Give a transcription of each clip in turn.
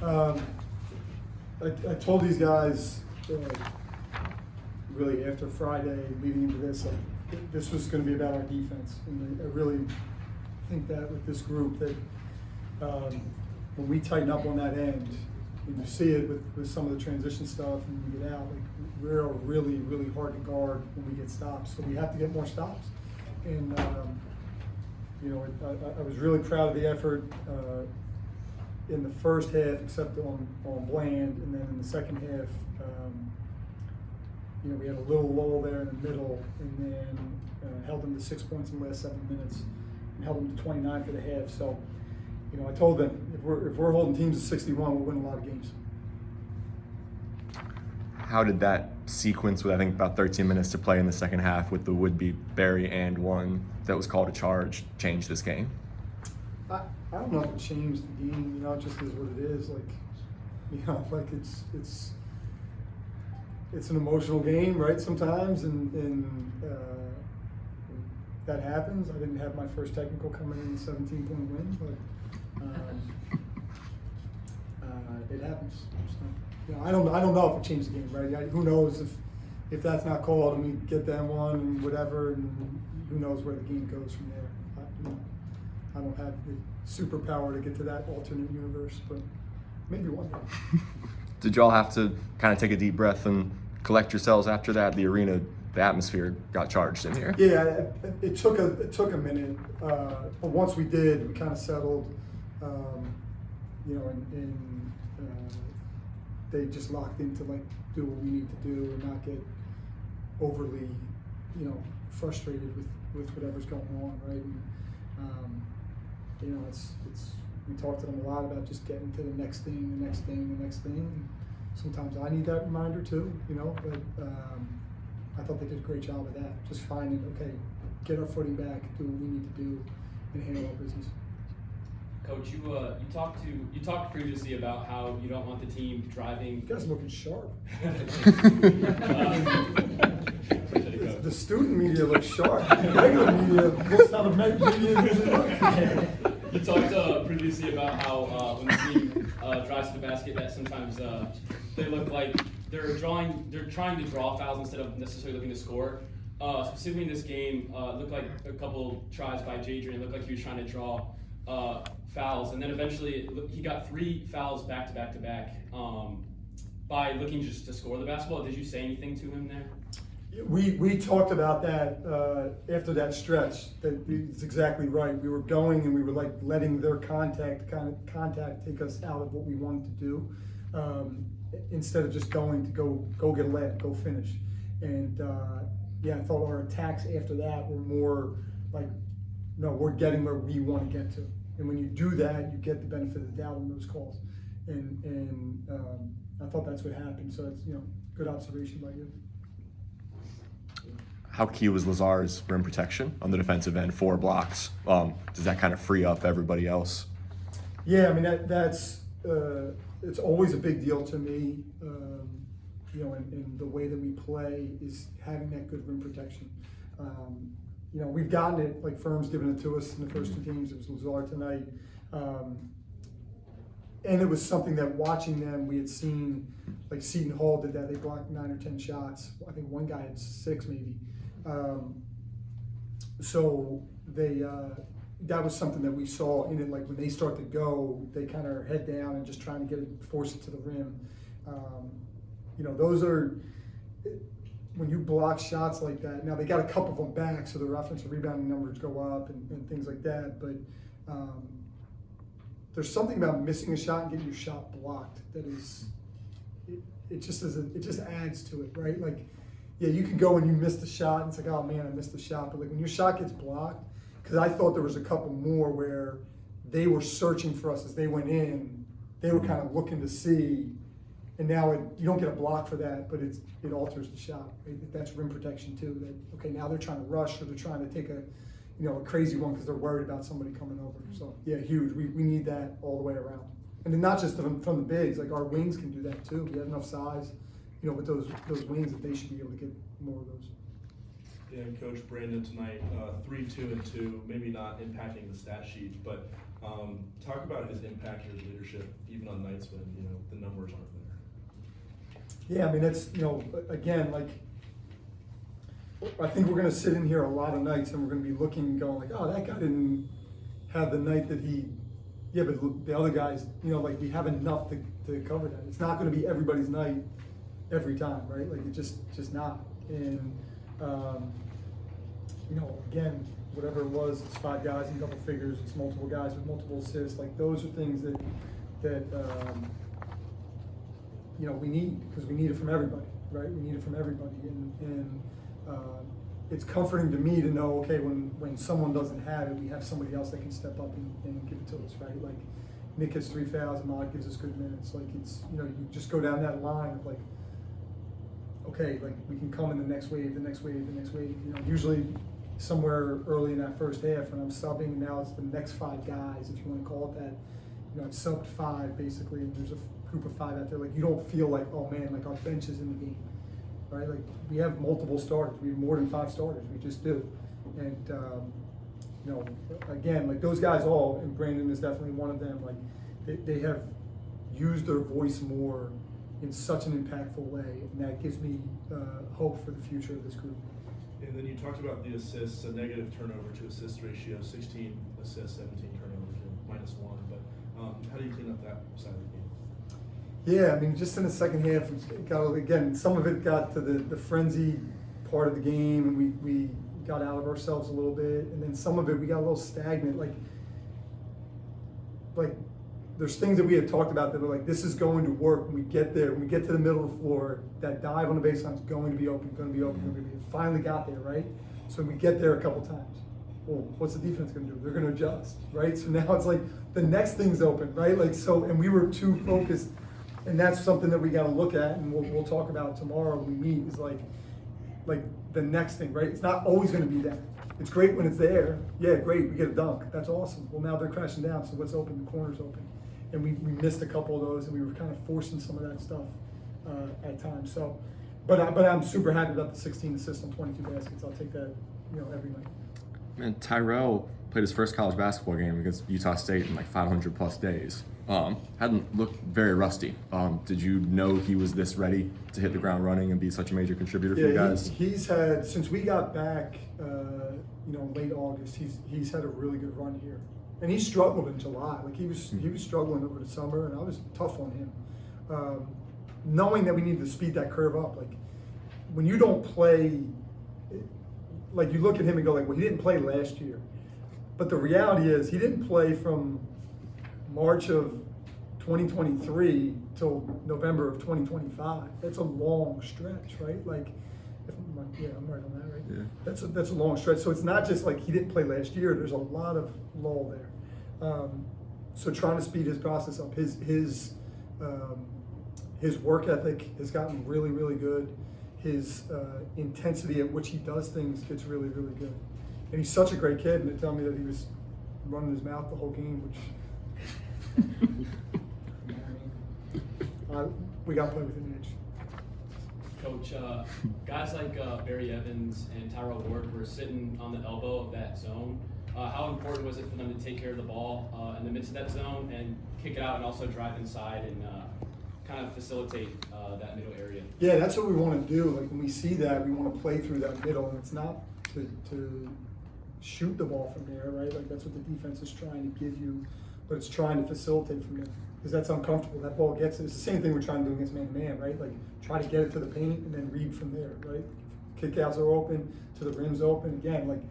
I told these guys really after Friday leading into this, this was going to be about our defense. And I really think that with this group that when we tighten up on that end, and you see it with some of the transition stuff and you get out, like we're really, really hard to guard when we get stops. So we have to get more stops. And you know, I was really proud of the effort in the first half, except on Bland, and then in the second half, you know, we had a little lull there in the middle, and then held them to 6 points in the last 7 minutes, and held them to 29 for the half. So, you know, I told them if we're holding teams to 61, we'll win a lot of games. How did that sequence with I think about 13 minutes to play in the second half with the would-be Barry and one that was called a charge change this game? I don't know if it changed the game. You know, it just is what it is. Like, you know, like it's an emotional game, right? Sometimes, and that happens. I didn't have my first technical coming in 17-point win, but it happens. So, you know, I don't know if it changed the game, right? Who knows if that's not called and we get them one and whatever, and who knows where the game goes from there. I don't have the superpower to get to that alternate universe, but maybe one day. Did y'all have to kind of take a deep breath and collect yourselves after that? The arena, the atmosphere got charged in here. Yeah, it took a minute, but once we did, we kind of settled. You know, and they just locked into like do what we need to do and not get overly, you know, frustrated with whatever's going on, right? And, you know, we talked to them a lot about just getting to the next thing, the next thing, the next thing. And sometimes I need that reminder too, you know, but I thought they did a great job of that. Just finding, okay, get our footing back, do what we need to do, and handle our business. Coach, you talked previously about how you don't want the team driving. You guys are looking sharp. The student media looks sharp. The regular media looks how the media usually looks. You talked previously about how when the team drives to the basket, that sometimes they look like they're trying to draw fouls instead of necessarily looking to score. Specifically in this game, it looked like a couple tries by Jadrian. It looked like he was trying to draw fouls, and then eventually he got 3 fouls back to back by looking just to score the basketball. Did you say anything to him there? We talked about that after that stretch. That it's exactly right. We were going and we were like letting their contact take us out of what we wanted to do, instead of just going to go get a layup, go finish. And yeah, I thought our attacks after that were more like, no, we're getting where we want to get to. And when you do that, you get the benefit of the doubt in those calls. And I thought that's what happened. So it's, you know, good observation by you. How key was Lazar's rim protection on the defensive end, 4 blocks? Does that kind of free up everybody else? Yeah, I mean, that's it's always a big deal to me, you know, and the way that we play is having that good rim protection. You know, we've gotten it, like Firm's given it to us in the first 2 games. It was Lazar tonight. And it was something that watching them, we had seen, like Seton Hall did that. They blocked 9 or 10 shots. I think one guy had 6 maybe. So they, that was something that we saw in it. Like when they start to go, they kind of head down and just trying to force it to the rim. You know, those are, when you block shots like that, now they got a couple of them back, so their offensive rebounding numbers go up and things like that, but there's something about missing a shot and getting your shot blocked that is, it just adds to it, right? Like, yeah, you can go and you miss the shot, and it's like, oh man, I missed the shot, but like when your shot gets blocked, because I thought there was a couple more where they were searching for us as they went in, they were kind of looking to see. And now you don't get a block for that, but it alters the shot. Right? That's rim protection too. That okay, now they're trying to rush or they're trying to take a crazy one because they're worried about somebody coming over. So yeah, huge. We need that all the way around. And then not just from the bigs, like our wings can do that too. We have enough size, you know, with those wings that they should be able to get more of those. Yeah, and Coach Brandon tonight, 3, 2, and 2, maybe not impacting the stat sheet, but Talk about his impact or his leadership, even on nights when the numbers aren't there. Yeah, I mean, it's, again, like, I think we're going to sit in here a lot of nights and we're going to be looking and going like, oh, that guy didn't have the night that he, yeah, but the other guys, like we have enough to cover that. It's not going to be everybody's night every time, right? Like it's just not. And, again, whatever it was, it's 5 guys in double figures, it's multiple guys with multiple assists. Like those are things that we need, because we need it from everybody, right? We need it from everybody. And it's comforting to me to know, okay, when someone doesn't have it, we have somebody else that can step up and give it to us, right? Like Nick gets 3 fouls, Ahmad gives us good minutes. Like it's, you just go down that line of like, okay, like we can come in the next wave, the next wave, the next wave. Usually somewhere early in that first half when I'm subbing, and now it's the next 5 guys, if you want to call it that. It's subbed 5 basically, and there's a group of 5 out there. Like you don't feel like, oh man, like our bench is in the game, right? Like we have multiple starters. We have more than 5 starters. We just do. And again, like those guys all, and Brandon is definitely one of them. Like they have used their voice more in such an impactful way, and that gives me hope for the future of this group. And then you talked about the assists, a negative turnover to assist ratio, 16 assists, 17 turnovers, -1. But how do you clean up that side of the game? Yeah, I mean, just in the second half, some of it got to the frenzy part of the game, and we got out of ourselves a little bit, and then some of it we got a little stagnant. Like there's things that we had talked about that were like, this is going to work when we get there. When we get to the middle of the floor, that dive on the baseline is going to be open, going to be open, going to be. It finally got there, right? So we get there a couple times. Well, what's the defense going to do? They're going to adjust, right? So now it's like the next thing's open, right? Like so, and we were too focused, and that's something that we got to look at, and we'll talk about tomorrow when we meet. Is like the next thing, right? It's not always going to be that. It's great when it's there. Yeah, great, we get a dunk. That's awesome. Well, now they're crashing down, so what's open? The corner's open. And we missed a couple of those, and we were kind of forcing some of that stuff at times. So, but I'm super happy about the 16 assists on 22 baskets. I'll take that, every night. Man, Tyrell played his first college basketball game against Utah State in like 500 plus days. Hadn't looked very rusty. Did you know he was this ready to hit the ground running and be such a major contributor for you guys? He's had, since we got back, late August, he's had a really good run here. And he struggled in July. Like he was struggling over the summer, and I was tough on him. Knowing that we needed to speed that curve up, like when you don't play, like you look at him and go like, well, he didn't play last year. But the reality is he didn't play from March of 2023 till November of 2025. That's a long stretch, right? Like, I'm right on that, right? Yeah. That's a long stretch. So it's not just like he didn't play last year. There's a lot of lull there. So trying to speed his process up, his work ethic has gotten really, really good. His intensity at which he does things gets really, really good. And he's such a great kid. And they tell me that he was running his mouth the whole game, which we got to play with an edge. Coach, guys like Barry Evans and Tyrell Ward were sitting on the elbow of that zone. How important was it for them to take care of the ball in the midst of that zone and kick it out and also drive inside and kind of facilitate that middle area? Yeah, that's what we want to do. Like when we see that, we want to play through that middle, and it's not to shoot the ball from there, right? Like that's what the defense is trying to give you, but it's trying to facilitate from there because that's uncomfortable. That ball gets it. It's the same thing we're trying to do against man-to-man, right? Like try to get it to the paint and then read from there, right? Kickouts are open, to the rim's open. Again, like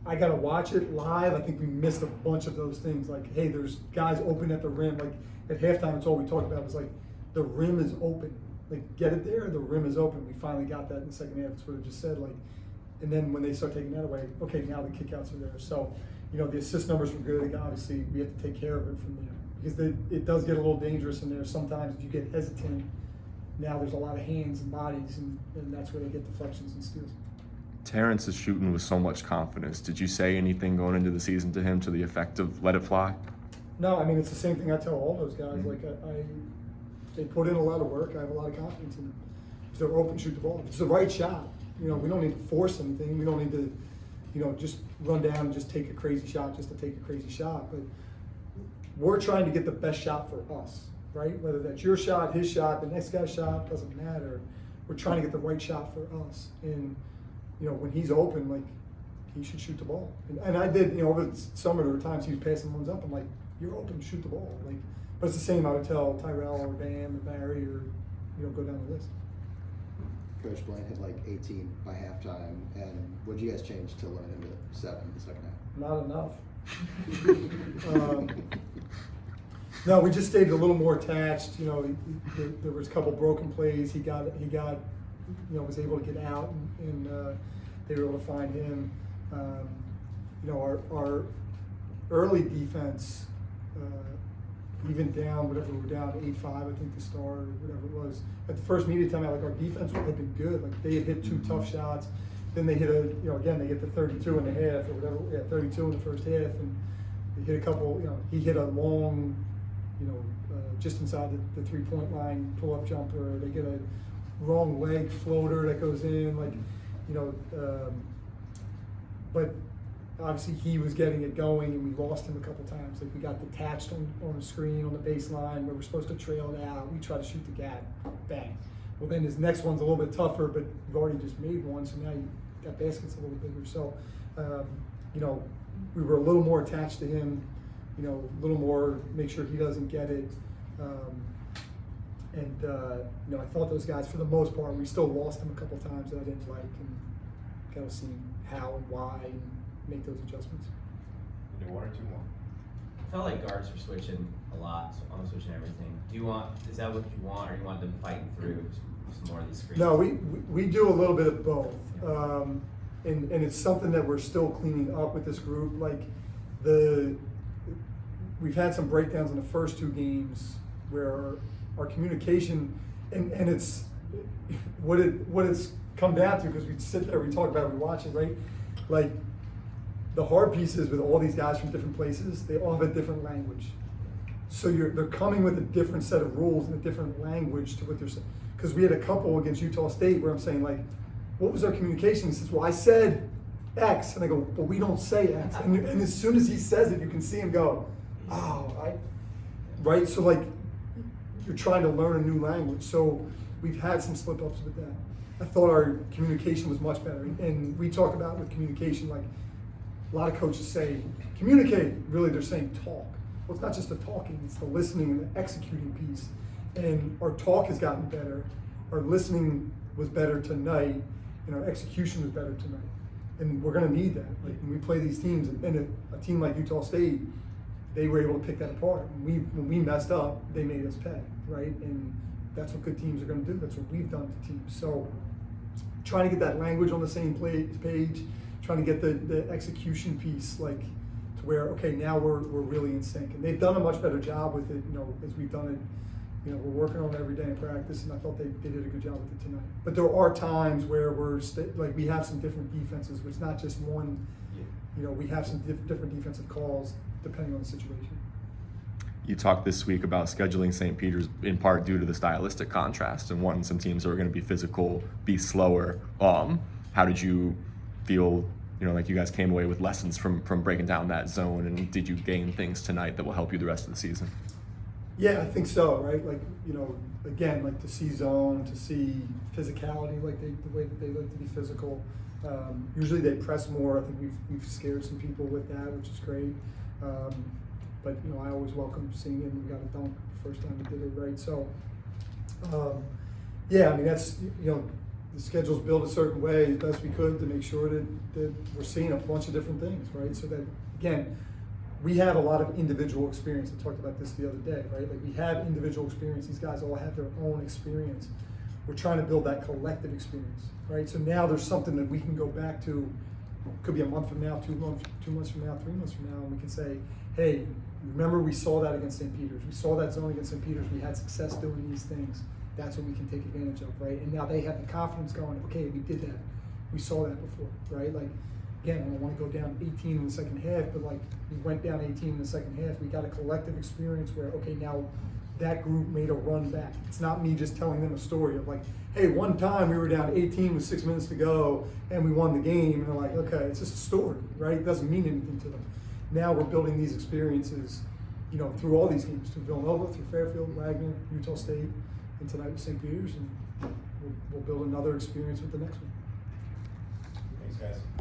I got to watch it live. I think we missed a bunch of those things. Like, hey, there's guys open at the rim. Like at halftime, it's all we talked about was like the rim is open. Like get it there, the rim is open. We finally got that in the second half. That's what I just said. Like, and then when they start taking that away, okay, now the kickouts are there. So, the assist numbers were good. Obviously, we have to take care of it from there because it does get a little dangerous in there. Sometimes if you get hesitant, now there's a lot of hands and bodies, and that's where they get deflections and steals. Terrence is shooting with so much confidence. Did you say anything going into the season to him to the effect of let it fly? No, I mean, it's the same thing I tell all those guys. Mm-hmm. Like they put in a lot of work. I have a lot of confidence in them. If they're open, shoot the ball. If it's the right shot, we don't need to force anything. We don't need to, just run down and just take a crazy shot just to take a crazy shot. But we're trying to get the best shot for us, right? Whether that's your shot, his shot, the next guy's shot, doesn't matter. We're trying to get the right shot for us. And, you know, when he's open, like, he should shoot the ball. And I did, you know, over the summer, there were times he was passing ones up. I'm like, you're open, shoot the ball. Like, but it's the same I would tell Tyrell or Bam or Barry or, you know, go down the list. Coach Blaine hit like 18 by halftime, and what did you guys change to limit him to 7 in the second half? Not enough. No, we just stayed a little more attached. You know, there was a couple broken plays. He got, you know, was able to get out, and they were able to find him. You know, our early defense, even down, whatever we were down 8-5, I think to start, or whatever it was. At the first media time, like, our defense had been good. Like, they had hit 2 tough shots. Then they hit you know, again, they get the 32 and a half or whatever, 32 in the first half, and they hit a couple, you know, he hit a long, you know, just inside the 3-point line pull-up jumper. They get a wrong leg floater that goes in, like, you know, but obviously he was getting it going, and we lost him a couple times. Like, we got detached on the screen on the baseline where we're supposed to trail it out. We try to shoot the gap, bang. Well, then his next one's a little bit tougher, but you've already just made one, so now that basket's a little bigger. So, you know, we were a little more attached to him, you know, a little more make sure he doesn't get it. You know, I thought those guys, for the most part, we still lost him a couple times that I didn't like, and kind of see how and why and make those adjustments. Do 1 or 2 more. I felt like guards were switching a lot, so I'm switching everything. Is that what you want, or you want them fighting through some more of these screens? No, we do a little bit of both. And it's something that we're still cleaning up with this group. Like, we've had some breakdowns in the first 2 games where our communication, and it's what it's come down to, because we sit there, we talk about it, we watch it, right? Like, the hard piece is with all these guys from different places, they all have a different language. So they're coming with a different set of rules and a different language to what they're saying. Because we had a couple against Utah State where I'm saying, like, what was our communication? He says, well, I said X. And I go, but we don't say X. And as soon as he says it, you can see him go, oh, right? So, like, you're trying to learn a new language. So we've had some slip-ups with that. I thought our communication was much better. And we talk about with communication, like, a lot of coaches say, communicate. Really, they're saying talk. Well, it's not just the talking, it's the listening and the executing piece. And our talk has gotten better. Our listening was better tonight, and our execution was better tonight. And we're going to need that. Like, when we play these teams, and a team like Utah State, they were able to pick that apart. When we messed up, they made us pay, right? And that's what good teams are going to do. That's what we've done to teams. So, trying to get that language on the same page, trying to get the execution piece, like, to where, okay, now we're really in sync. And they've done a much better job with it, you know, as we've done it. You know, we're working on it every day in practice, and I thought they did a good job with it tonight. But there are times where we have some different defenses, which not just one. You know, we have some different defensive calls depending on the situation. You talked this week about scheduling St. Peter's in part due to the stylistic contrast and wanting some teams that are going to be physical, be slower. How did you feel? You know, like, you guys came away with lessons from breaking down that zone, and did you gain things tonight that will help you the rest of the season? Yeah, I think so, right? Like, you know, again, like, to see zone, to see physicality, like the way that they like to be physical. Usually they press more. I think we've scared some people with that, which is great. But, you know, I always welcome seeing it. We got a dunk the first time we did it, right? So, yeah, I mean, that's, you know, the schedule's built a certain way as best we could to make sure that we're seeing a bunch of different things, right? So that, again, we have a lot of individual experience. I talked about this the other day, right? Like, we have individual experience. These guys all have their own experience. We're trying to build that collective experience, right? So now there's something that we can go back to. Could be a month from now, 2 months from now, 3 months from now, and we can say, hey, remember we saw that against St. Peter's. We saw that zone against St. Peter's. We had success doing these things. That's what we can take advantage of, right? And now they have the confidence going, okay, we did that. We saw that before, right? Like, again, I don't want to go down 18 in the second half, but, like, we went down 18 in the second half. We got a collective experience where, okay, now that group made a run back. It's not me just telling them a story of, like, hey, one time we were down 18 with 6 minutes to go and we won the game. And they're like, okay, it's just a story, right? It doesn't mean anything to them. Now we're building these experiences you know, through all these games, through Villanova, through Fairfield, Wagner, Utah State, and tonight with St. Peter's, and we'll build another experience with the next one. Thanks, guys.